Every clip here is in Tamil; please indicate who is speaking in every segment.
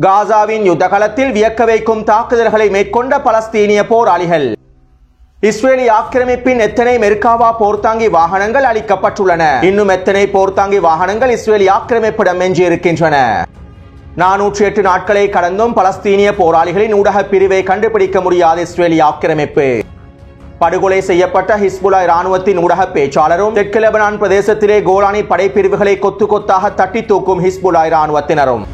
Speaker 1: காசாவின் யுத்த களத்தில் வியக்க வைக்கும் தாக்குதல்களை மேற்கொண்ட பலஸ்தீனிய போராளிகள். இஸ்ரேலி ஆக்கிரமிப்பின் எத்தனை மெர்காவா போர்த்தாங்கி வாகனங்கள் அளிக்கப்பட்டுள்ளன? இன்னும் எத்தனை போர்த்தாங்கி வாகனங்கள் இஸ்ரேலி ஆக்கிரமிப்பிடம் எஞ்சியிருக்கின்றன? 408 நாட்களை கடந்தும் பலஸ்தீனிய போராளிகளின் ஊடக பிரிவை கண்டுபிடிக்க முடியாத இஸ்ரேலி ஆக்கிரமிப்பு. படுகொலை செய்யப்பட்ட ஹிஸ்புல்லா இராணுவத்தின் ஊடக பேச்சாளரும் தெற்கு லெபனான் பிரதேசத்திலே கோலானி படைப்பிரிவுகளை கொத்து கொத்தாக தட்டி தூக்கும் ஹிஸ்புல்லா இராணுவத்தினரும்.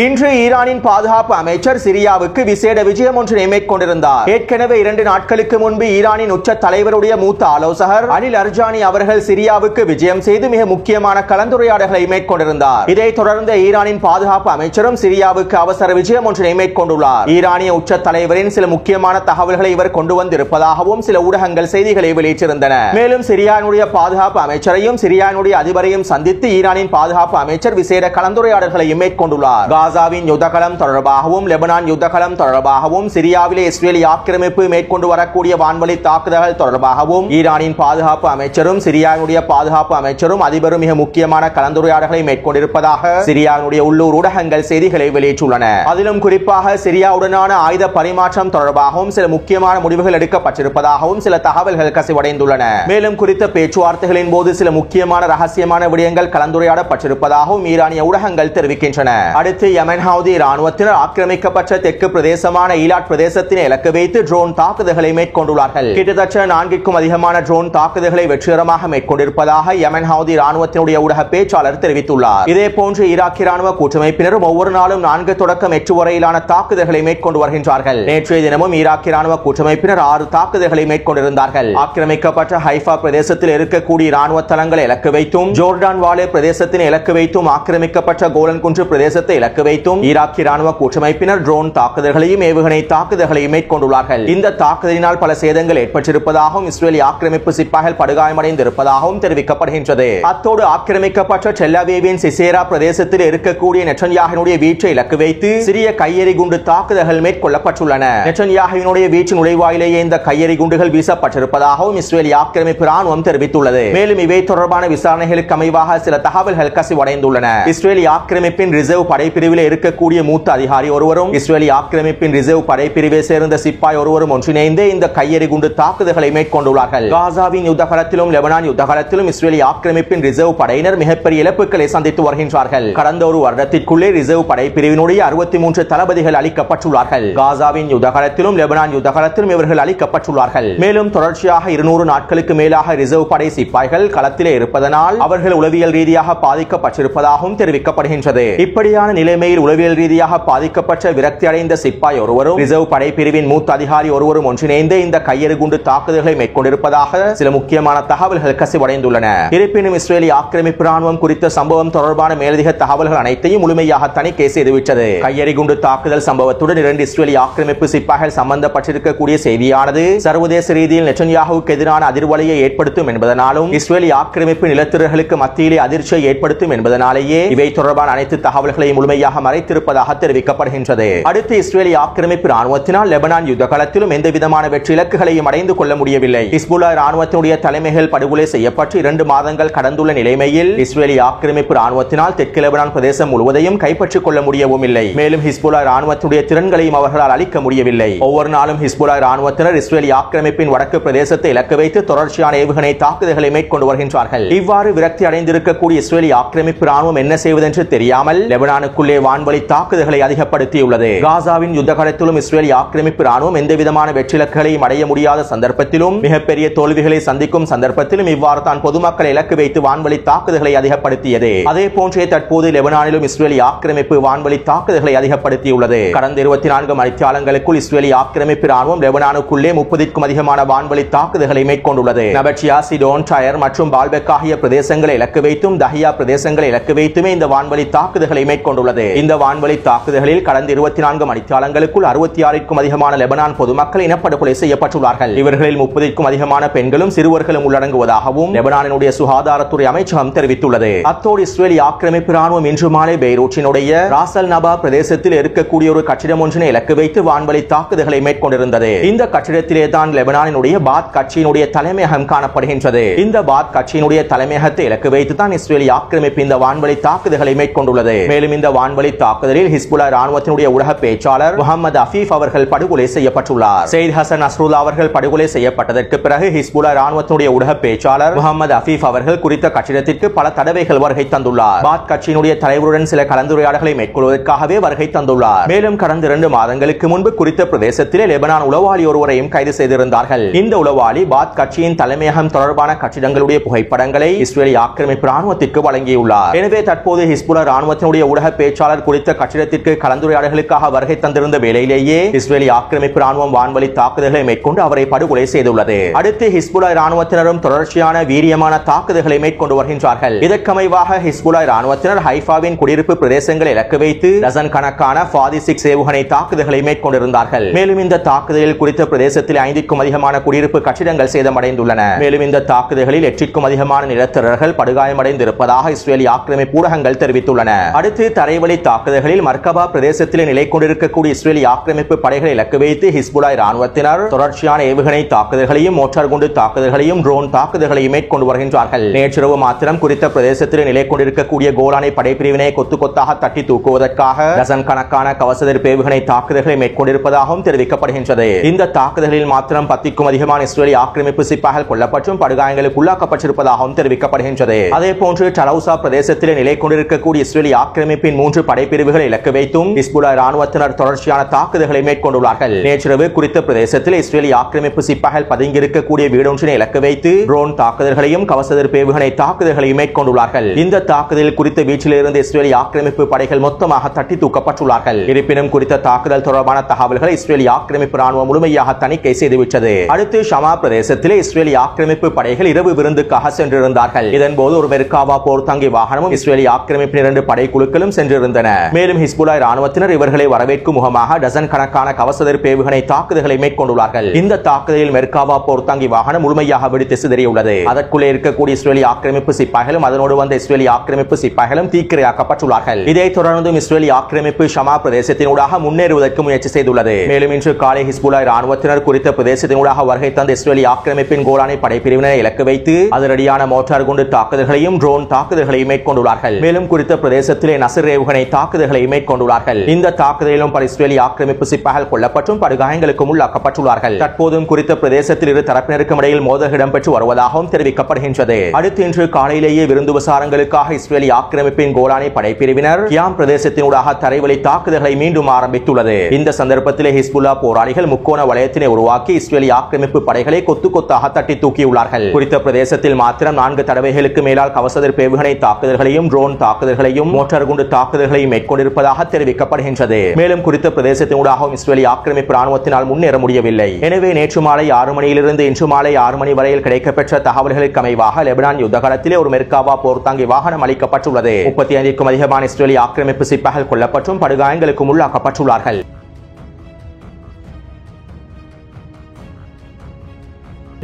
Speaker 1: இன்று ஈரானின் பாதுகாப்பு அமைச்சர் சிரியாவுக்கு விசேட விஜயம் ஒன்றை மேற்கொண்டிருந்தார். ஏற்கனவே 2 நாட்களுக்கு முன்பு ஈரானின் உச்ச தலைவருடைய மூத்த ஆலோசகர் அனில் அர்ஜானி அவர்கள் சிரியாவுக்கு விஜயம் செய்து மிக முக்கியமான கலந்துரையாடல்களை மேற்கொண்டிருந்தார். இதைத் தொடர்ந்து ஈரானின் பாதுகாப்பு அமைச்சரும் சிரியாவுக்கு அவசர விஜயம் ஒன்றை மேற்கொண்டுள்ளார். ஈரானிய உச்ச தலைவரின் சில முக்கியமான தகவல்களை இவர் கொண்டு வந்திருப்பதாகவும் சில ஊடகங்கள் செய்திகளை வெளியிட்டிருந்தன. மேலும் சிரியானுடைய பாதுகாப்பு அமைச்சரையும் சிரியானுடைய அதிபரையும் சந்தித்து ஈரானின் பாதுகாப்பு அமைச்சர் விசேட கலந்துரையாடல்களையும் மேற்கொண்டுள்ளார். காசாவின் யுத்தகலம் தொடர்பாகவும் லெபனான் யுத்தகலம் தொடர்பாகவும் சிரியாவிலே இஸ்ரேலி ஆக்கிரமிப்பு மேற்கொண்டு வரக்கூடிய வான்வழி தாக்குதல்கள் தொடர்பாகவும் ஈரானின் பாதுகாப்பு அமைச்சரும் சிரியாவுடைய பாதுகாப்பு அமைச்சரும் அதிபரும் மிக முக்கியமான கலந்துரையாடல்களை மேற்கொண்டிருப்பதாக சிரியாவுடைய உள்ளூர் ஊடகங்கள் செய்திகளை வெளியிட்டுள்ளன. அதிலும் குறிப்பாக சிரியாவுடனான ஆயுத பரிமாற்றம் தொடர்பாகவும் சில முக்கியமான முடிவுகள் எடுக்கப்பட்டிருப்பதாகவும் சில தகவல்கள் கசிவடைந்துள்ளன. மேலும் குறித்த பேச்சுவார்த்தைகளின் போது சில முக்கியமான ரகசியமான விடயங்கள் கலந்துரையாடப்பட்டிருப்பதாகவும் ஈரானிய ஊடகங்கள் தெரிவிக்கின்றன. அடுத்து யமன் ஹவுதி இராணுவத்தினர் ஆக்கிரமிக்கப்பட்ட தெற்கு பிரதேசமான ஈலாட் பிரதேசத்தினை இலக்கு வைத்து ட்ரோன் தாக்குதல்களை மேற்கொண்டுள்ளார்கள். கிட்டத்தட்ட 4க்கும் அதிகமான ட்ரோன் தாக்குதல்களை வெற்றிகரமாக மேற்கொண்டிருப்பதாக யமன் ஹவுதி இராணுவத்தினுடைய ஊடக பேச்சாளர் தெரிவித்துள்ளார். இதேபோன்று ஈராக் இராணுவ கூட்டமைப்பினரும் ஒவ்வொரு நாளும் 4 தொடக்கம் 8 வரையிலான தாக்குதல்களை மேற்கொண்டு வருகின்றார்கள். நேற்றைய தினமும் ஈராக் இராணுவ கூட்டமைப்பினர் 6 தாக்குதல்களை மேற்கொண்டிருந்தார்கள். ஆக்கிரமிக்கப்பட்ட ஹைஃபா பிரதேசத்தில் இருக்கக்கூடிய இராணுவ தளங்களை இலக்கு வைத்தும் ஜோர்டான் வாலே பிரதேசத்தினை இலக்கு வைத்தும் ஆக்கிரமிக்கப்பட்ட கோலன் குன்று பிரதேசத்தை இலக்கு வைத்தும் ஈராக் இராணுவ கூட்டமைப்பினர் ட்ரோன் தாக்குதல்களையும் ஏவுகணை தாக்குதல்களையும் மேற்கொண்டுள்ளார்கள். இந்த தாக்குதலினால் பல சேதங்கள் ஏற்பட்டிருப்பதாகவும் இஸ்ரேலி ஆக்கிரமிப்பு சிப்பாய்கள் படுகாயமடைந்திருப்பதாகவும் தெரிவிக்கப்படுகின்றது. அத்தோடு ஆக்கிரமிக்கப்பட்ட டெல் அவீவின் சிசேரா பிரதேசத்தில் இருக்கக்கூடிய நெட்டன்யாஹுவினுடைய வீட்டை இலக்கு வைத்து சிறிய கையெறி குண்டு தாக்குதல்கள் மேற்கொள்ளப்பட்டுள்ளன. நெட்டன்யாஹுவினுடைய வீட்டு நுழைவாயிலேயே இந்த கையெறி குண்டுகள் வீசப்பட்டிருப்பதாகவும் இஸ்ரேலி ஆக்கிரமிப்பு ராணுவம் தெரிவித்துள்ளது. மேலும் இவை தொடர்பான விசாரணைகளுக்கு அமைவாக சில தகவல்கள் கசிவடைந்துள்ளன. இஸ்ரேலி ஆக்கிரமிப்பின் ரிசர்வ் படைப்பிரிவில் இருக்கக்கூடிய மூத்த அதிகாரி ஒருவரும் இஸ்ரேலி ஆக்கிரமிப்பின் ரிசர்வ் படைப்பிரிவை சேர்ந்த சிப்பாய் ஒருவரும் ஒன்றிணைந்து இந்த கையெறி குண்டு தாக்குதல்களை மேற்கொண்டுள்ளார்கள். காசாவின் யுத்தகலத்திலும் லெபனான் யுத்தகலத்திலும் இஸ்ரேலி ஆக்கிரமிப்பின் ரிசர்வ் படையினர் மிகப்பெரிய இழப்புகளை சந்தித்து வருகின்றார்கள். கடந்த ஒரு வருடத்திற்குள்ளே ரிசர்வ் படைப்பிரிவினுடைய 63 தளபதிகள் அளிக்கப்பட்டுள்ளார்கள். காசாவின் யுத்தகலத்திலும் லெபனான் யுத்தகலத்திலும் இவர்கள் அளிக்கப்பட்டுள்ளார்கள். மேலும் தொடர்ச்சியாக 200 நாட்களுக்கு மேலாக ரிசர்வ் படை சிப்பாய்கள் களத்திலே இருப்பதனால் அவர்கள் உளவியல் ரீதியாக பாதிக்கப்பட்டிருப்பதாகவும் தெரிவிக்கப்படுகின்றது. இப்படியான நிலைமையில் உளவியல் ரீதியாக பாதிக்கப்பட்ட விரக்தி அடைந்த சிப்பாய் ஒருவரும் ரிசர்வ் படைப்பிரிவின் மூத்த அதிகாரி ஒருவரும் ஒன்றிணைந்து இந்த கையெறி குண்டு தாக்குதல்களை மேற்கொண்டிருப்பதாக சில முக்கியமான தகவல்கள் கசிவடைந்துள்ளன. இருப்பினும் இஸ்ரேலி ஆக்கிரமிப்பு ராணுவம் குறித்த சம்பவம் தொடர்பான மேலதிக தகவல்கள் அனைத்தையும் முழுமையாக தணிக்கை செய்துவிட்டது. கையெறி குண்டு தாக்குதல் சம்பவத்துடன் 2 இஸ்ரேலி ஆக்கிரமிப்பு சிப்பாய்கள் சம்பந்தப்பட்டிருக்கக்கூடிய செய்தியானது சர்வதேச ரீதியில் நெட்டன்யாஹுவுக்கு எதிரான அதிர்வலையை ஏற்படுத்தும் என்பதனாலும் இஸ்ரேலி ஆக்கிரமிப்பு நிலத்திரர்களுக்கு மத்தியிலே அதிர்ச்சியை ஏற்படுத்தும் என்பதனாலேயே இவை தொடர்பான அனைத்து தகவல்களையும் முழுமையாக மறைத்திருப்பதாக தெரிவிக்கப்படுகின்றது. அடுத்து இஸ்ரேலி ஆக்கிரமிப்பு ராணுவத்தினால் லெபனான் யுத்தகலத்திலும் எந்த விதமான வெற்றி இலக்குகளையும் அடைந்து கொள்ள முடியவில்லை. ஹிஸ்புல்லா ராணுவத்தினுடைய தலைமைகள் படுகொலை செய்யப்பட்டு 2 மாதங்கள் கடந்துள்ள நிலைமையில் இஸ்ரேலி ஆக்கிரமிப்பு ராணுவத்தினால் தெற்கு லெபனான் பிரதேசம் முழுவதையும் கைப்பற்றிக் கொள்ள முடியவும் இல்லை. மேலும் ஹிஸ்புல்லா ராணுவத்தினுடைய திறன்களையும் அவர்களால் அளிக்க முடியவில்லை. ஒவ்வொரு நாளும் ஹிஸ்புல்லா ராணுவத்தினர் இஸ்ரேலி ஆக்கிரமிப்பின் வடக்கு பிரதேசத்தை இலக்கு வைத்து தொடர்ச்சியான ஏவுகணை தாக்குதல்களை மேற்கொண்டு வருகின்றார்கள். இவ்வாறு விரக்தி அடைந்திருக்கக்கூடிய இஸ்ரேலி ஆக்கிரமிப்பு ராணுவம் என்ன செய்வதென்று தெரியாமல் லெபனானுக்குள்ளே வான்வழி தாக்குதல்களை அதிகப்படுத்தியுள்ளது. காசாவின் யுத்தகலத்திலும் இஸ்ரேலி ஆக்கிரமிப்பு ராணுவம் எந்தவிதமான வெற்றி இலக்குகளையும் அடைய முடியாத சந்தர்ப்பத்திலும் மிகப்பெரிய தோல்விகளை சந்திக்கும் சந்தர்ப்பத்திலும் இவ்வாறு தான் பொதுமக்களை இலக்கு வைத்து வான்வழி தாக்குதல்களை அதிகப்படுத்தியது. அதே போன்றே தற்போது லெபனானிலும் இஸ்ரேலி ஆக்கிரமிப்பு வான்வழி தாக்குதல்களை அதிகப்படுத்தியுள்ளது. கடந்த 24 மணித்தியாலங்களுக்குள் இஸ்ரேலி ஆக்கிரமிப்பு ராணுவம் லெபனானுக்குள்ளே 30க்கும் அதிகமான வான்வழி தாக்குதல்களை மேற்கொண்டுள்ளது. நபட்சியா, சிடோன், டயர் மற்றும் பால்பெக் ஆகிய பிரதேசங்களை இலக்கு வைத்தும் தஹியா பிரதேசங்களை இலக்கு வைத்துமே இந்த வான்வழி தாக்குதல்களை மேற்கொண்டுள்ளது. இந்த வான்வழி தாக்குதல்களில் கடந்த 24 மணித்தியாலங்களுக்குள் 66க்கும் அதிகமான லெபனான் பொதுமக்கள் இனப்படுகொலை செய்யப்பட்டுள்ளார்கள். இவர்களில் 30க்கும் அதிகமான பெண்களும் சிறுவர்களும் உள்ளடங்குவதாகவும் லெபனானினுடைய சுகாதாரத்துறை அமைச்சகம் தெரிவித்துள்ளது. அத்தோடு இஸ்ரேலிய ஆக்கிரமிப்பு ராணுவம் இன்று மாலை பெய்ரூட்டினுடைய ராசல் நபா பிரதேசத்தில் இருக்கக்கூடிய ஒரு கட்டிடம் ஒன்றினை இலக்கு வைத்து வான்வழி தாக்குதல்களை மேற்கொண்டிருந்தது. இந்த கட்டிடத்திலே தான் லெபனானினுடைய பாத் கட்சியினுடைய தலைமையகம் காணப்படுகின்றது. இந்த பாத் கட்சியினுடைய தலைமையகத்தை இலக்கு வைத்து தான் இஸ்ரேலிய ஆக்கிரமிப்பு இந்த வான்வழி தாக்குதல்களை மேற்கொண்டுள்ளது. மேலும் இந்த வான்வழி தாக்குதலில் ஹிஸ்புல்லா ராணுவத்தினுடைய ஊடக பேச்சாளர் முகமது அஃபீஃப் அவர்கள் படுகொலை செய்யப்பட்டுள்ளார். சையத் ஹசன் நஸ்ருல்லா அவர்கள் படுகொலை செய்யப்பட்டதற்கு பிறகு ஹிஸ்புல்லா ராணுவத்தினுடைய ஊடக பேச்சாளர் முகமது அஃபீஃப் அவர்கள் குறித்த கட்டிடத்திற்கு பல தடவைகள் வருகை தந்துள்ளார். பாத் கட்சியினுடைய தலைவருடன் சில கலந்துரையாடல்களை மேற்கொள்வதற்காகவே வருகை தந்துள்ளார். மேலும் கடந்த 2 மாதங்களுக்கு முன்பு குறித்த பிரதேசத்திலே லெபனான் உளவாளி ஒருவரையும் கைது செய்திருந்தார்கள். இந்த உளவாளி பாத் கட்சியின் தலைமையகம் தொடர்பான கட்டிடங்களுடைய புகைப்படங்களை இஸ்ரேலிய ஆக்கிரமிப்பு ராணுவத்திற்கு வழங்கியுள்ளார். எனவே தற்போது ஹிஸ்புல்லா ராணுவத்தினுடைய ஊடக பேச்சாளர் குறித்த கட்டிடத்திற்கு கலந்துரையாடல்களுக்காக வருகை தந்திருந்த வேளையிலேயே இஸ்ரேலிய ஆக்கிரமிப்பு ராணுவம் வான்வழி தாக்குதல்களை மேற்கொண்டு அவரை படுகொலை செய்துள்ளது. அடுத்து ஹிஸ்புல்லா ராணுவத்தினரும் தொடர்ச்சியான வீரியமான தாக்குதல்களை மேற்கொண்டு வருகின்றார்கள். இதற்கமைவாக ஹிஸ்புல்லா ராணுவத்தினர் ஹைஃபாவின் குடியிருப்பு பிரதேசங்களை இலக்கு வைத்து டசன் கணக்கான ஃபாதி-6 ஏவுகணை தாக்குதல்களை மேற்கொண்டிருந்தார்கள். மேலும் இந்த தாக்குதலில் குறித்த பிரதேசத்தில் 5க்கும் அதிகமான குடியிருப்பு கட்டிடங்கள் சேதமடைந்துள்ளன. மேலும் இந்த தாக்குதல்களில் 8க்கும் அதிகமான நிலத்தரர்கள் படுகாயமடைந்திருப்பதாக இஸ்ரேலிய ஆக்கிரமிப்பு ஊடகங்கள் தெரிவித்துள்ளன. அடுத்து தரைவழி தாக்குதல்களில் மர்கபா பிரதேசத்தில் நிலை கொண்டிருக்கக்கூடிய இஸ்ரேலிய ஆக்கிரமிப்பு படைகளை இலக்கு வைத்து ஹிஸ்புல்லா ராணுவத்தினர் தொடர்ச்சியான ஏவுகணை தாக்குதல்களையும் மோட்டார் குண்டு தாக்குதல்களையும் ட்ரோன் தாக்குதல்களையும் மேற்கொண்டு வருகின்றார்கள். நேற்றிரவு மாத்திரம் குறித்த பிரதேசத்தில் நிலை கொண்டிருக்கக்கூடிய கோலானை படைப்பிரிவினை கொத்து கொத்தாக தட்டி தூக்குவதற்காக டசன் கணக்கான கவசதெரிப்பு ஏவுகணை தாக்குதல்களை மேற்கொண்டிருப்பதாகவும் தெரிவிக்கப்படுகின்றது. இந்த தாக்குதலில் மாத்திரம் 10க்கும் அதிகமான இஸ்ரேலிய ஆக்கிரமிப்பு சிப்பாய்கள் கொல்லப்பட்டும் படுகாயங்களுக்கு உள்ளாக்கப்பட்டிருப்பதாகவும் தெரிவிக்கப்படுகின்றது. அதேபோன்று டலௌசா பிரதேசத்தில் நிலை கொண்டிருக்கக்கூடிய இஸ்ரேலிய ஆக்கிரமிப்பின் 3 படைப்பிரிவுகளை இலக்கு வைத்தும் ஹிஸ்புல்லா ராணுவத்தினர் தொடர்ச்சியான தாக்குதல்களை மேற்கொண்டுள்ளார்கள். நேற்றிரவு குறித்த பிரதேசத்தில் இஸ்ரேலிய ஆக்கிரமிப்பு சிப்பாய்கள் பதுங்கியிருக்கக்கூடிய வீடொன்றினை இலக்கு வைத்து ட்ரோன் தாக்குதல்களையும் கவசதெரிப்பு ஏவுகணை தாக்குதல்களையும் மேற்கொண்டுள்ளார்கள். இந்த தாக்குதலில் குறித்த வீச்சில் இருந்து இஸ்ரேலிய ஆக்கிரமிப்பு படைகள் மொத்தமாக தட்டி தூக்கப்பட்டுள்ளார்கள். இருப்பினும் குறித்த தாக்குதல் தொடர்பான தகவல்களை இஸ்ரேலிய ஆக்கிரமிப்பு ராணுவம் முழுமையாக தணிக்கை செய்துவிட்டது. அடுத்து ஷமா பிரதேசத்தில் இஸ்ரேலிய ஆக்கிரமிப்பு படைகள் இரவு விருந்துக்காக சென்றிருந்தார்கள். இதன்போது ஒரு மெர்காவா போர்த்தாங்கி வாகனமும் இஸ்ரேலிய ஆக்கிரமிப்பின் 2 படைக்குழுக்களும் சென்றிருந்தன. மேலும் ஹிஸ்புல்லா ராணுவத்தினர் இவர்களை வரவேற்கும் முகமாக டசன் கணக்கான கவசதெரிப்பு ஏவுகணை தாக்குதல்களை மேற்கொண்டுள்ளார்கள். இந்த தாக்குதலில் மெர்காவா போர்த்தாங்கி வாகனம் முழுமையாக வெடித்து சிதறியுள்ளது. அதற்குள்ளே இருக்கக்கூடிய இஸ்ரேலிய ஆக்கிரமிப்பு சிப்பாய்களும் அதனோடு வந்த இஸ்ரேலிய ஆக்கிரமிப்பு சிப்பாய்களும் தீக்கிரையாக்கப்பட்டுள்ளார்கள். இதைத் தொடர்ந்தும் இஸ்ரேலிய ஆக்கிரமிப்பு ஷமா பிரதேசத்தினூடாக முன்னேறுவதற்கு முயற்சி செய்துள்ளது. மேலும் இன்று காலை ஹிஸ்புல்லா ராணுவத்தினர் குறித்த பிரதேசத்தினூடாக வருகை தந்த இஸ்ரேலிய ஆக்கிரமிப்பின் கோலானை படைப்பிரிவினை இலக்கு வைத்து அதிரடியான மோட்டார் குண்டு தாக்குதல்களையும் ட்ரோன் தாக்குதல்களையும் மேற்கொண்டுள்ளார்கள். மேலும் குறித்த பிரதேசத்திலே நசிர் ஏவுகணை தாக்குதல்களை மேற்கொண்டுள்ளார்கள். இந்த தாக்குதலிலும் பல இஸ்ரேலிய ஆக்கிரமிப்பு சிப்பாய்கள் கொல்லப்பட்டும் படுகாயங்களுக்கும் உள்ளாக்கப்பட்டுள்ளார்கள். தற்போதும் குறித்த பிரதேசத்தில் இரு தரப்பினருக்கும் இடையில் மோதல் இடம்பெற்று வருவதாகவும் தெரிவிக்கப்படுகின்றது. அடுத்து இன்று காலையிலேயே விருந்து விசாரங்களுக்காக இஸ்ரேலிய ஆக்கிரமிப்பின் கோலானை படைப்பிரிவினர் கியாம் பிரதேசத்தினூடாக தரைவழி தாக்குதல்களை மீண்டும் ஆரம்பித்துள்ளது. இந்த சந்தர்ப்பத்திலே ஹிஸ்புல்லா போராளிகள் முக்கோண வளையத்தினை உருவாக்கி இஸ்ரேலிய ஆக்கிரமிப்பு படைகளை கொத்து கொத்தாக தட்டி தூக்கியுள்ளார்கள். குறித்த பிரதேசத்தில் மாத்திரம் 4 தடவைகளுக்கு மேலால் கவசதெரிப்பு ஏவுகணை தாக்குதல்களையும் ட்ரோன் தாக்குதல்களையும் மோட்டார் குண்டு தாக்குதல்களையும் மேற்கொண்டிருப்பதாக தெரிவிக்கப்படுகின்றது. மேலும் குறித்த பிரதேசத்தினூடாகவும் இஸ்ரேலிய ஆக்கிரமிப்பு ராணுவத்தினால் முன்னேற முடியவில்லை. எனவே நேற்று மாலை 6 மணியிலிருந்து இன்று மாலை 6 மணி வரையில் கிடைக்கப்பெற்ற தகவல்களுக்கு அமைவாக லெபனான் யுத்தகாலத்திலே ஒரு மெர்காவா போர்த்தாங்கி வாகனம் அளிக்கப்பட்டுள்ளது. 35க்கும் அதிகமான இஸ்ரேலிய ஆக்கிரமிப்பு சிப்பாய்கள் கொல்லப்பட்டும் படுகாயங்களுக்கும் உள்ளாக்கப்பட்டுள்ளார்கள்.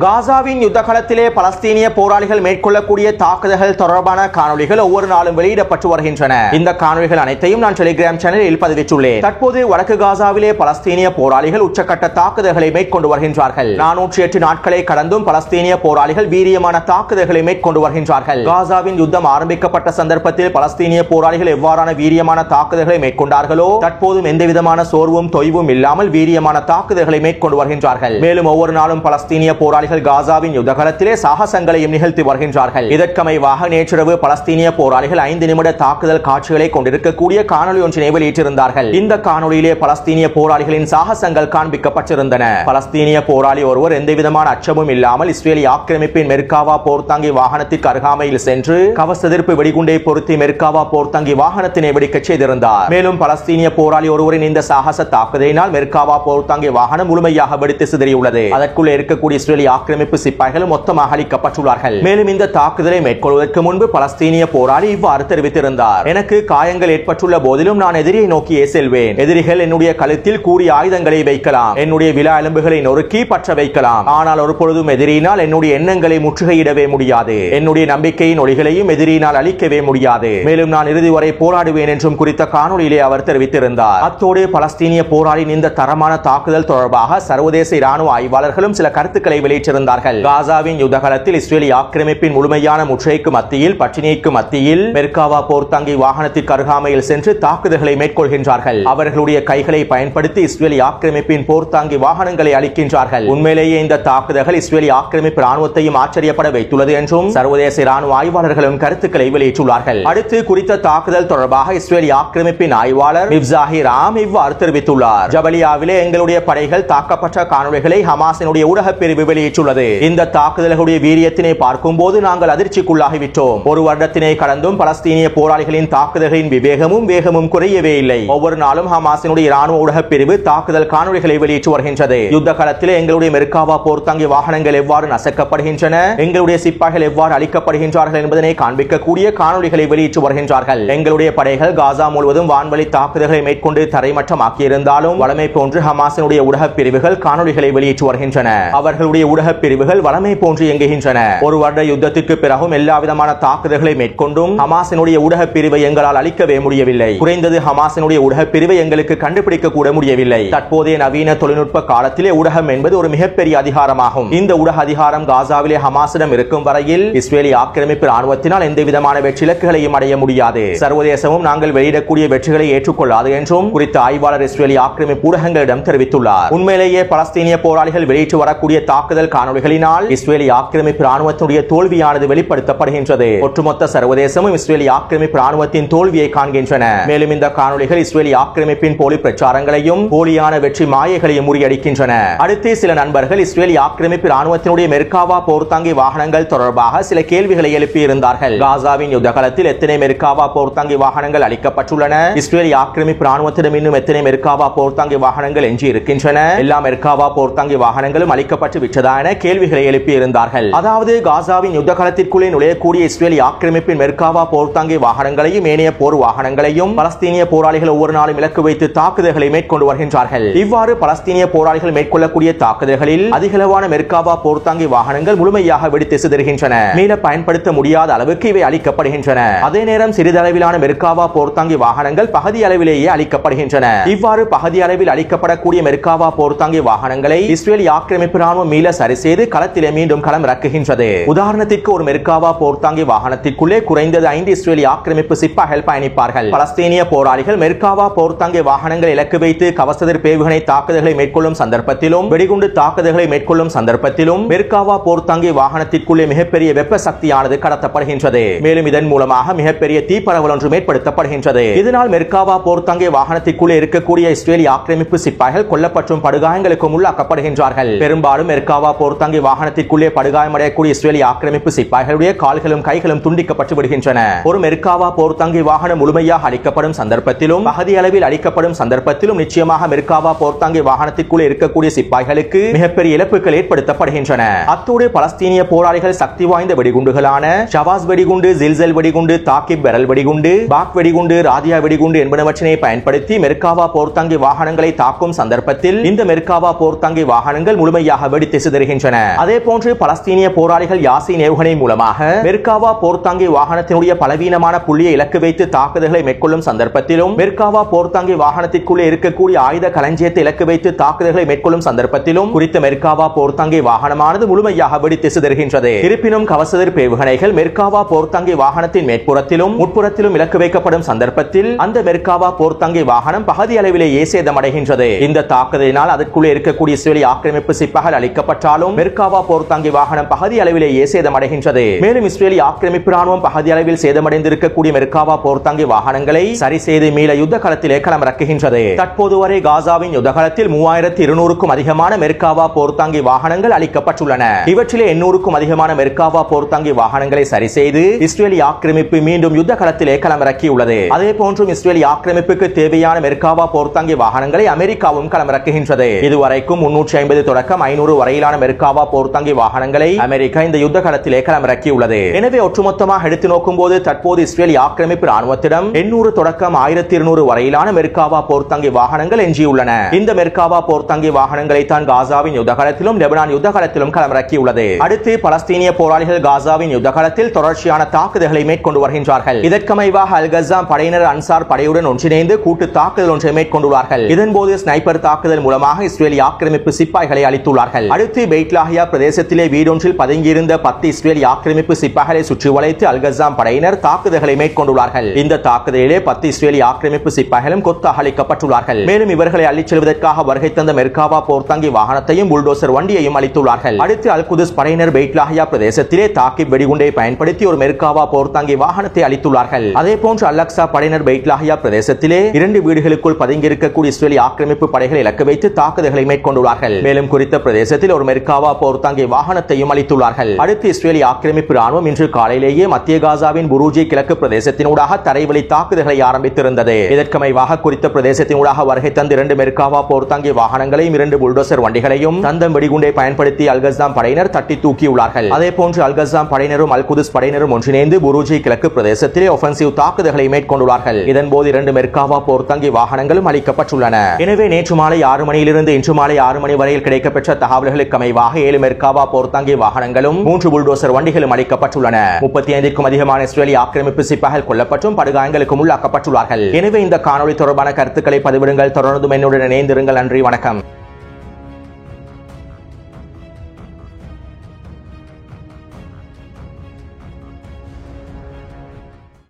Speaker 1: காசாவின் யுத்தகாலத்திலே பலஸ்தீனிய போராளிகள் மேற்கொள்ளக்கூடிய தாக்குதல்கள் தொடர்பான காணொளிகள் ஒவ்வொரு நாளும் வெளியிடப்பட்டு வருகின்றன. இந்த காணொளிகள் அனைத்தையும் நான் டெலிகிராம் சேனலில் பதிவிட்டுள்ளேன். தற்போது வடக்கு காசாவிலே பலஸ்தீனிய போராளிகள் உச்சக்கட்ட தாக்குதல்களை மேற்கொண்டு வருகின்றார்கள். 408 நாட்களை கடந்தும் பலஸ்தீனிய போராளிகள் வீரியமான தாக்குதல்களை மேற்கொண்டு வருகின்றார்கள். காசாவின் யுத்தம் ஆரம்பிக்கப்பட்ட சந்தர்ப்பத்தில் பலஸ்தீனிய போராளிகள் எவ்வாறான வீரியமான தாக்குதல்களை மேற்கொண்டார்களோ தற்போதும் எந்தவிதமான சோர்வும் தொய்வும் இல்லாமல் வீரியமான தாக்குதல்களை மேற்கொண்டு வருகின்றார்கள். மேலும் ஒவ்வொரு நாளும் பலஸ்தீனிய போராளிகள் காசாவின் யுத்தகாலத்திலே சாகசங்களையும் நிகழ்த்தி வருகின்றார்கள். இதற்கமைவாக நேற்றிரவு பலஸ்தீனிய போராளிகள் 5 நிமிட தாக்குதல் காட்சிகளை கொண்டிருக்கக்கூடிய காணொலி ஒன்றினை வெளியிட்டிருந்தார்கள். இந்த காணொலியிலே பலஸ்தீனிய போராளிகளின் சாகசங்கள் காண்பிக்கப்பட்டிருந்தன. பலஸ்தீனிய போராளி ஒருவர் எந்தவிதமான அச்சமும் இல்லாமல் இஸ்ரேலிய ஆக்கிரமிப்பின் மெர்காவா போர்த்தாங்கி வாகனத்திற்கு அருகாமையில் சென்று கவசெதிர்ப்பு வெடிகுண்டை பொருத்தி மெர்காவா போர்த்தாங்கி வாகனத்தினை வெடிக்கச் செய்திருந்தார். மேலும் பலஸ்தீனிய போராளி ஒருவரின் இந்த சாகச தாக்குதலினால் மெர்காவா போர்த்தாங்கி வாகனம் முழுமையாக வெடித்து சிதறியுள்ளது. அதற்குள்ளே இருக்கக்கூடிய இஸ்ரேலிய ஆக்கிரமிப்பு சிப்பாய்களும் மொத்தமாக அளிக்கப்பட்டுள்ளார்கள். மேலும் இந்த தாக்குதலை மேற்கொள்வதற்கு முன்பு பலஸ்தீனிய போராளி இவ்வாறு தெரிவித்திருந்தார். எனக்கு காயங்கள் ஏற்பட்டுள்ள போதிலும் நான் எதிரியை நோக்கியே செல்வேன். எதிரிகள் என்னுடைய கழுத்தில் கூறிய ஆயுதங்களை வைக்கலாம், என்னுடைய விலா எலும்புகளை நொறுக்கி பற்ற வைக்கலாம். ஆனால் ஒரு பொழுதும் எதிரியினால் என்னுடைய எண்ணங்களை முற்றுகையிடவே முடியாது. என்னுடைய நம்பிக்கையின் ஒளிகளையும் எதிரியினால் அழிக்கவே முடியாது. மேலும் நான் இறுதி வரை போராடுவேன் என்றும் குறித்த காணொலியிலே அவர் தெரிவித்திருந்தார். அத்தோடு பலஸ்தீனிய போராளியின் இந்த தரமான தாக்குதல் தொடர்பாக சர்வதேச இராணுவ ஆய்வாளர்களும் சில கருத்துக்களை வெளியிட்டிருந்தார்கள். காசாவின் யுத்தகலத்தில் இஸ்ரேலிய ஆக்கிரமிப்பின் முழுமையான முற்றுகைக்கு மத்தியில், பட்டினிக்கு மத்தியில் மெர்காவா போர்த்தாங்கி வாகனத்திற்கு அருகாமையில் சென்று தாக்குதல்களை மேற்கொள்கின்றார்கள். அவர்களுடைய கைகளை பயன்படுத்தி இஸ்ரேலிய ஆக்கிரமிப்பின் போர்த்தாங்கி வாகனங்களை அளிக்கின்றார்கள். உண்மையிலேயே இந்த தாக்குதல்கள் இஸ்ரேலிய ஆக்கிரமிப்பு ராணுவத்தையும் ஆச்சரியப்பட வைத்துள்ளது என்றும் சர்வதேச இராணுவ ஆய்வாளர்களும் கருத்துக்களை வெளியிட்டுள்ளார்கள். அடுத்து குறித்த தாக்குதல் தொடர்பாக இஸ்ரேலிய ஆக்கிரமிப்பின் ஆய்வாளர் மிப்சாஹி ராம் இவ்வாறு தெரிவித்துள்ளார். ஜபலியாவிலே எங்களுடைய படைகள் தாக்கப்பட்ட காணொளிகளை ஹமாஸினுடைய ஊடகப் பிரிவு வெளியிட்டுள்ளது. இந்த தாக்குதல்களுடைய வீரியத்தினை பார்க்கும் போது நாங்கள் அதிர்ச்சிக்குள்ளாகிவிட்டோம். ஒரு வருடத்தினை கடந்தும் பலஸ்தீனிய போராளிகளின் தாக்குதல்களின் விவேகமும் வேகமும் குறையவே இல்லை. ஒவ்வொரு நாளும் ஹமாஸினுடைய இராணுவ ஊடகப் பிரிவு தாக்குதல் காணொளிகளை வெளியிட்டு வருகின்றது. யுத்த காலத்திலே எங்களுடைய மெர்காவா போர்த்தாங்கி வாகனங்கள் எவ்வாறு நசுக்கப்படுகின்றன, எங்களுடைய சிப்பாய்கள் எவ்வாறு அழிக்கப்படுகின்றார்கள் என்பதனை காண்பிக்கக்கூடிய காணொளிகளை வெளியிட்டு வருகின்றார்கள். எங்களுடைய படைகள் காசா முழுவதும் வான்வழி தாக்குதல்களை மேற்கொண்டு தரைமட்டமாக்கியிருந்தாலும் வளமை போன்று ஹமாஸினுடைய ஊடகப் பிரிவுகள் காணொளிகளை வெளியிட்டு வருகின்றன. அவர்களுடைய ஊடகப் பிரிவுகள் வளமை போன்று இயங்குகின்றன. ஒரு வருட யுத்தத்திற்கு பிறகும் எல்லா விதமான தாக்குதல்களை மேற்கொண்டும் ஹமாஸினுடைய ஊடகப் பிரிவை எங்களால் அழிக்கவே முடியவில்லை. குறைந்தது ஹமாஸினுடைய ஊடகப் பிரிவை எங்களுக்கு கண்டுபிடிக்க கூட முடியவில்லை. தற்போதைய நவீன தொழில்நுட்ப காலத்திலே ஊடகம் என்பது ஒரு மிகப்பெரிய அதிகாரமாகும். இந்த ஊடக அதிகாரம் காசாவிலே ஹமாஸிடம் இருக்கும் வரையில் இஸ்ரேலிய ஆக்கிரமிப்பு ராணுவத்தினால் எந்த விதமான வெற்றி இலக்குகளையும் அடைய முடியாது. சர்வதேசமும் நாங்கள் வெளியிடக்கூடிய வெற்றிகளை ஏற்றுக்கொள்ளாது என்றும் குறித்த ஆய்வாளர் இஸ்ரேலிய ஆக்கிரமிப்பு ஊடகங்களிடம் தெரிவித்துள்ளார். உண்மையிலேயே பலஸ்தீனிய போராளிகள் வெளியிட்டு வரக்கூடிய தாக்குதல் காணொளிகளினால் இஸ்ரேலிய ஆக்கிரமிப்பு ராணுவத்தினுடைய தோல்வியானது வெளிப்படுத்தப்படுகின்றது. ஒட்டுமொத்த சர்வதேசமும் இஸ்ரேலிய ஆக்கிரமிப்பு ராணுவத்தின் தோல்வியை காண்கின்றன. மேலும் இந்த காணொளிகள் இஸ்ரேலிய ஆக்கிரமிப்பின் போலி பிரச்சாரங்களையும் போலியான வெற்றி மாயைகளையும் முறியடிக்கின்றன. அடுத்து சில நண்பர்கள் இஸ்ரேலிய ஆக்கிரமிப்பு ராணுவத்தினுடைய மெர்காவா போர்த்தாங்கி வாகனங்கள் தொடர்பாக சில கேள்விகளை எழுப்பியிருந்தார்கள். காசாவின் யுத்த காலத்தில் எத்தனை மெர்காவா போர்த்தாங்கி வாகனங்கள் அளிக்கப்பட்டுள்ளன, இஸ்ரேலிய ஆக்கிரமிப்பு ராணுவத்திடம் இன்னும் எத்தனை மெர்காவா போர்த்தாங்கி வாகனங்கள் எஞ்சி இருக்கின்றன, எல்லா மெர்காவா போர்த்தாங்கி வாகனங்களும் அளிக்கப்பட்டு விட்டதா என கேள்விகளை எழுப்பியிருந்தார்கள். அதாவது காசாவின் யுத்த காலத்திற்குள்ளே நுழையக்கூடிய இஸ்ரேலிய ஆக்கிரமிப்பின் மெர்காவா போர்த்தாங்கி வாகனங்களையும் ஏனைய போர் வாகனங்களையும் பலஸ்தீனிய போராளிகள் ஒவ்வொரு நாளும் இலக்கு வைத்து தாக்குதல்களை மேற்கொண்டு வருகின்றார்கள். இவ்வாறு பலஸ்தீனிய போராளிகள் மேற்கொள்ளக்கூடிய தாக்குதல்களில் அதிகளவான மெர்காவா போர்த்தாங்கி வாகனங்கள் முழுமையாக வெடித்து சிதறுகின்றன. மீள பயன்படுத்த முடியாத அளவுக்கு இவை அளிக்கப்படுகின்றன. அதே நேரம் சிறிதளவிலான மெர்காவா போர்த்தாங்கி வாகனங்கள் பகுதி அளவிலேயே அளிக்கப்படுகின்றன. இவ்வாறு பகுதி அளவில் அளிக்கப்படக்கூடிய மெர்காவா போர்த்தாங்கி வாகனங்களை இஸ்ரேலிய ஆக்கிரமிப்பு ராணுவம் மீள சரி செய்து களத்திலே மீண்டும் களம் இறக்குகின்றது. உதாரணத்திற்கு ஒரு மெர்காவா போர்த்தாங்கி வாகனத்திற்குள்ளே குறைந்தது 5 இஸ்ரேலிய ஆக்கிரமிப்பு சிப்பாய்கள் பயணிப்பார்கள். பலஸ்தீனிய போராளிகள் மெர்காவா போர்த்தாங்கி வாகனங்கள் இலக்கு வைத்து கவசதிர் பேவுகணை தாக்குதல்களை மேற்கொள்ளும் சந்தர்ப்பத்திலும் வெடிகுண்டு தாக்குதல்களை மேற்கொள்ளும் சந்தர்ப்பத்திலும் மெர்காவா போர்த்தாங்கி வாகனத்திற்குள்ளே மிகப்பெரிய வெப்ப சக்தியானது கடத்தப்படுகின்றது. மேலும் இதன் மூலமாக மிகப்பெரிய தீப்பரவல் ஒன்று ஏற்படுத்தப்படுகின்றது. இதனால் மெர்காவா போர்த்தாங்கி வாகனத்திற்குள்ளே இருக்கக்கூடிய இஸ்ரேலிய ஆக்கிரமிப்பு சிப்பாய்கள் கொல்லப்பட்டும் படுகாயங்களுக்கும் உள்ளாக்கப்படுகின்றார்கள். பெரும்பாலும் மெர்காவா போர்த்தாங்கி வாகனத்திற்குள்ளே படுகாயமடையக்கூடிய இஸ்ரேலிய ஆக்கிரமிப்பு சிப்பாய்களுடைய கால்களும் கைகளும் துண்டிக்கப்பட்டு விடுகின்றன. ஒரு மெர்காவா போர்த்தாங்கி வாகனம் முழுமையாக அளிக்கப்படும் சந்தர்ப்பத்திலும் பகுதி அளவில் அளிக்கப்படும் சந்தர்ப்பத்திலும் நிச்சயமாக மெர்காவா போர்த்தாங்கி வாகனத்திற்குள்ளே இருக்கக்கூடிய சிப்பாய்களுக்கு மிகப்பெரிய இழப்புகள் ஏற்படுத்தப்படுகின்றன. அத்தோடு பலஸ்தீனிய போராளிகள் சக்தி வாய்ந்த வெடிகுண்டுகளான ஷவாஸ் வெடிகுண்டு, ஜில்சல் வெடிகுண்டு, தாக்கிப் பெரல் வெடிகுண்டு, பாக் வெடிகுண்டு, ராதியா வெடிகுண்டு என்பனவற்றினை பயன்படுத்தி மெர்காவா போர்த்தாங்கி வாகனங்களை தாக்கும் சந்தர்ப்பத்தில் இந்த மெர்காவா போர்த்தாங்கி வாகனங்கள் முழுமையாக வெடித்து சிதறுகின்றன. அதே போன்று பலஸ்தீனிய போராளிகள் யாசின் ஏவுகணை மூலமாக மெர்காவா போர்த்தாங்கி வாகனத்தினுடைய பலவீனமான புள்ளியை இலக்கு வைத்து தாக்குதல்களை மேற்கொள்ளும் சந்தர்ப்பத்திலும் மெர்காவா போர்த்தாங்கி வாகனத்திற்குள்ளே இருக்கக்கூடிய ஆயுத களஞ்சியத்தை இலக்கு வைத்து தாக்குதல்களை மேற்கொள்ளும் சந்தர்ப்பத்திலும் குறித்த மெர்காவா போர்த்தாங்கி வாகனமானது முழுமையாக வெடித்து சிதறுகின்றது. இருப்பினும் கவசதிர் பேவுகணைகள் மெர்காவா போர்த்தாங்கி வாகனத்தின் மேற்புறத்திலும் முற்புறத்திலும் இலக்கு வைக்கப்படும் சந்தர்ப்பத்தில் அந்த மெர்காவா போர்த்தாங்கி வாகனம் பகுதி அளவிலேயே சேதமடைகின்றது. இந்த தாக்குதலினால் அதற்குள்ளே இருக்கக்கூடிய இஸ்ரேலிய ஆக்கிரமிப்பு சிப்பாய்கள் அளிக்கப்பட்டாலும் மெர்காவா போர்த்தாங்கி வாகனம் பகுதி அளவிலேயே சேதமடைகின்றது. மேலும் இஸ்ரேலிய ஆக்கிரமிப்பு ராணுவம் பகுதி அளவில் சேதமடைந்திருக்கக்கூடிய மெர்காவா போர்த்தாங்கி வாகனங்களை சரி செய்து மீள யுத்த களத்திலே களம் இறக்குகின்றது. தற்போது வரை காசாவின் யுத்த காலத்தில் 3200க்கும் அதிகமான மெர்காவா போர்த்தாங்கி வாகனங்கள் அளிக்கப்பட்டுள்ளன. இவற்றிலே 800க்கும் அதிகமான மெர்காவா போர்த்தாங்கி வாகனங்களை சரி செய்து இஸ்ரேலிய ஆக்கிரமிப்பு மீண்டும் யுத்த களத்திலே களமிறக்கியுள்ளது. அதே போன்றும் இஸ்ரேலிய ஆக்கிரமிப்புக்கு தேவையான மெர்காவா போர்த்தாங்கி வாகனங்களை அமெரிக்காவும் களமிறக்குகின்றது. இதுவரைக்கும் 350 தொடக்கம் 500 வரையிலான மெர்காவா போர்த்தாங்கி வாகனங்களை அமெரிக்கா இந்த யுத்த களத்திலே களமிறக்கியுள்ளது. எனவே ஒட்டுமொத்தமாக எடுத்து நோக்கும் போது தற்போது இஸ்ரேல் ஆக்கிரமிப்பு ராணுவத்திடம் 800 தொடக்கம் 1200 வரையிலான மெர்காவா போர்த்தாங்கி வாகனங்கள் எஞ்சியுள்ளன. இந்த மெர்காவா போர்த்தாங்கி வாகனங்களை தான் காசாவின் யுத்த களத்திலும் லெபனான் யுத்த களத்திலும் களமிறக்கியுள்ளது. அடுத்து பலஸ்தீனிய போராளிகள் காசாவின் யுத்த களத்தில் தொடர்ச்சியான தாக்குதல்களை மேற்கொண்டு வருகின்றார்கள். இதற்கமைவாக அல் கஸாம் படையினர் அன்சார் படையுடன் ஒன்றிணைந்து கூட்டு தாக்குதல் ஒன்றை மேற்கொண்டுள்ளார்கள். இதன்போது ஸ்னைப்பர் தாக்குதல் மூலமாக இஸ்ரேலிய ஆக்கிரமிப்பு சிப்பாய்களை அழித்துள்ளார்கள். அடுத்து பெய்ட்லாஹியா பிரதேசத்திலே வீடொன்றில் பதுங்கியிருந்த 10 இஸ்ரேலிய ஆக்கிரமிப்பு சிப்பாய்களை சுற்றி வளைத்து அல் கஸாம் படையினர் தாக்குதல்களை மேற்கொண்டுள்ளார்கள். இந்த தாக்குதலிலே 10 இஸ்ரேலிய ஆக்கிரமிப்பு சிப்பாய்களும் கொத்தாக அழிக்கப்பட்டுள்ளார்கள். மேலும் இவர்களை அள்ளிச் செல்வதற்காக வருகை தந்த மெர்காவா போர்த்தாங்கி வாகனத்தையும் புல்டோசர் வண்டியையும் அழித்துள்ளார்கள். அடுத்து அல் குதுஸ் படையினர் பெய்ட்லாஹியா பிரதேசத்திலே தாக்கி வெடிகுண்டை பயன்படுத்தி ஒரு மெர்காவா போர்த்தாங்கி வாகனத்தை அழித்துள்ளார்கள். அதேபோன்று அல் அக்ஸா படையினர் பெய்ட்லாஹியா பிரதேசத்திலே 2 வீடுகளுக்குள் பதுங்கியிருக்கக்கூடிய இஸ்ரேலிய ஆக்கிரமிப்பு படைகளை இலக்கு வைத்து தாக்குதல்களை மேற்கொண்டுள்ளார்கள். மேலும் குறித்த பிரதேசத்தில் ஒரு மெர்காவா போர்த்தாங்கி வாகனத்தையும் அளித்துள்ளார்கள். அடுத்து இஸ்ரேலிய ஆக்கிரமிப்பு ராணுவம் இன்று காலையிலேயே மத்திய காசாவின் புரூஜி கிழக்கு பிரதேசத்தினூடாக தரைவழி தாக்குதல்களை ஆரம்பித்திருந்தது. இதற்கமைவாக குறித்த பிரதேசத்தினூடாக வருகை தந்த 2 மெர்காவா போர்த்தாங்கி வாகனங்களையும் 2 புல்டோசர் வண்டிகளையும் தந்தம் வெடிகுண்டை பயன்படுத்தி அல் கஸாம் படையினர் தட்டி தூக்கியுள்ளார்கள். அதேபோன்று அல் கஸாம் படையினரும் அல் குதுஸ் படையினரும் ஒன்றிணைந்து புரூஜி கிழக்கு பிரதேசத்திலே ஒஃபென்சிவ் தாக்குதல்களை மேற்கொண்டுள்ளார்கள். இதன்போது 2 மெர்காவா போர்த்தாங்கி வாகனங்களும் அளிக்கப்பட்டுள்ளன. எனவே நேற்று மாலை 6 மணியிலிருந்து இன்று மாலை 6 மணி வரையில் கிடைக்கப்பெற்ற தகவல்களுக்கு அமைவாக 7 மெர்காவா போர்த்தாங்கி வாகனங்களும் 3 புல்டோசர் வண்டிகளும் அளிக்கப்பட்டுள்ளன. 35க்கும் அதிகமான இஸ்ரேலிய ஆக்கிரமிப்பு சிப்பாய்கள் கொல்லப்பட்டும் படுகாயங்களுக்கும் உள்ளாக்கப்பட்டுள்ளார்கள். எனவே இந்த காணொலி தொடர்பான கருத்துக்களை பதிவிடுங்கள். தொடர்ந்து என்னுடன் இணைந்திருங்கள். நன்றி, வணக்கம்.